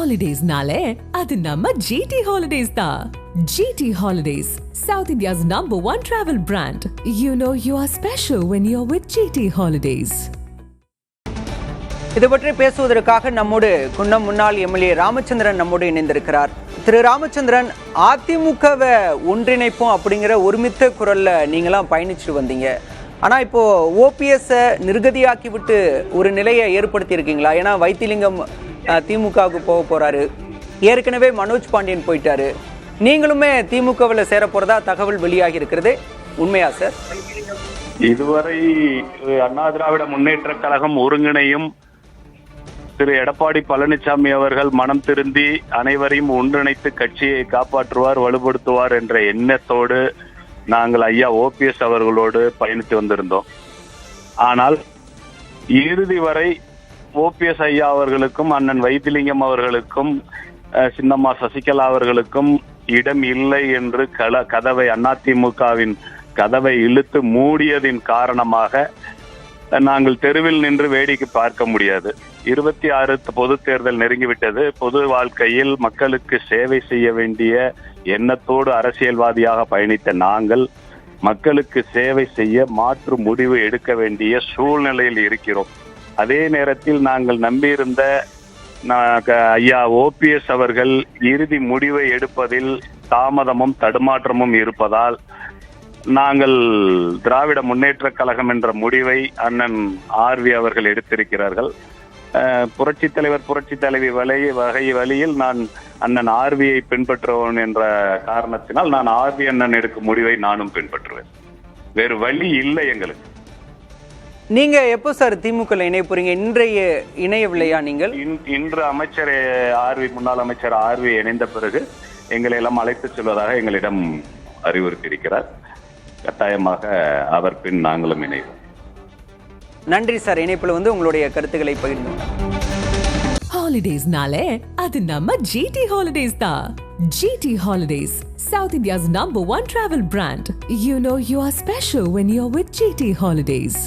Holidays-nale, adu namma GT Holidays da. GT Holidays, South India's #1 travel brand. You know you are special when you're with GT Holidays. இது பற்றி பேசுவதற்காக நம்மோடு குன்னம் முன்னாள் MLA Ramachandran நம்மோடு இணைந்திருக்கிறார். திரு ராமச்சந்திரன், அதிமுகவை ஒன்றிணைப்போம் அப்படிங்கிற ஒருமித்த குரல்ல நீங்களாம் பயணிச்சுட்டு வந்தீங்க. ஆனால் இப்போ ஓபிஎஸ்ஸை நிர்கதியாக்கி விட்டு ஒரு நிலையை ஏற்படுத்தி இருக்கீங்களா? ஏன்னா வைத்திலிங்கம் திமுகவுக்கு போக போறாரு, ஏற்கனவே மனோஜ் பாண்டியன் போயிட்டாரு, நீங்களுமே திமுகவில் சேர போறதா தகவல் வெளியாகி இருக்கிறது, உண்மையா சார்? இதுவரை அண்ணா திராவிட முன்னேற்ற கழகம் ஒருங்கிணையும் திரு எடப்பாடி பழனிசாமி அவர்கள் மனம் திருந்தி அனைவரையும் ஒன்றிணைத்து கட்சியை காப்பாற்றுவார், வலுப்படுத்துவார் என்ற எண்ணத்தோடு நாங்கள் ஐயா ஓபிஎஸ் அவர்களோடு பயணித்து வந்திருந்தோம். ஆனால் இறுதி வரை ஓபிஎஸ் ஐயா அவர்களுக்கும் அண்ணன் வைத்திலிங்கம் அவர்களுக்கும் சின்னம்மா சசிகலா அவர்களுக்கும் இடம் இல்லை என்று கதவை அதிமுகவின் கதவை இழுத்து மூடியதின் காரணமாக நாங்கள் தெருவில் நின்று வேடிக்கை பார்க்க முடியாது. 26 பொது தேர்தல் நெருங்கிவிட்டது. பொது வாழ்க்கையில் மக்களுக்கு சேவை செய்ய வேண்டிய எண்ணத்தோடு அரசியல்வாதியாக பயணித்த நாங்கள் மக்களுக்கு சேவை செய்ய மாற்று முடிவு எடுக்க வேண்டிய சூழ்நிலையில் இருக்கிறோம். அதே நேரத்தில் நாங்கள் நம்பியிருந்த ஐயா ஓபிஎஸ் அவர்கள் இறுதி முடிவை எடுப்பதில் தாமதமும் தடுமாற்றமும் இருப்பதால் நாங்கள் திராவிட முன்னேற்ற கழகம் என்ற முடிவை அண்ணன் ஆர்வி அவர்கள் எடுத்திருக்கிறார்கள். புரட்சி தலைவர் புரட்சி தலைவி வகை வழியில் நான் அண்ணன் ஆர்வியை பின்பற்றுவேன் என்ற காரணத்தினால் நான் ஆர்வி அண்ணன் எடுக்கும் முடிவை நானும் பின்பற்றுவேன். வேறு வழி இல்லை எங்களுக்கு. நீங்க எப்போ சார் திமுக இணைய போறீங்க? இன்றைய இணையவில்லையா நீங்கள்? இன்று அமைச்சர் ஆர்வி, முன்னாள் அமைச்சர் ஆர்வி இணைந்த பிறகு எங்களை எல்லாம் அழைத்து செல்வதாக எங்களிடம் அறிவுறுத்தி இருக்கிறார். கட்டாயமாக அவர் பின் நாங்களும் இணைவோம். நன்றி சார், இணைப்பில் உங்களுடைய கருத்துக்களை பகிர்ந்து. Holidays-nale, adu namma GT Holidays da. GT Holidays, South India's #1 travel brand. You know you are special when you're with GT Holidays.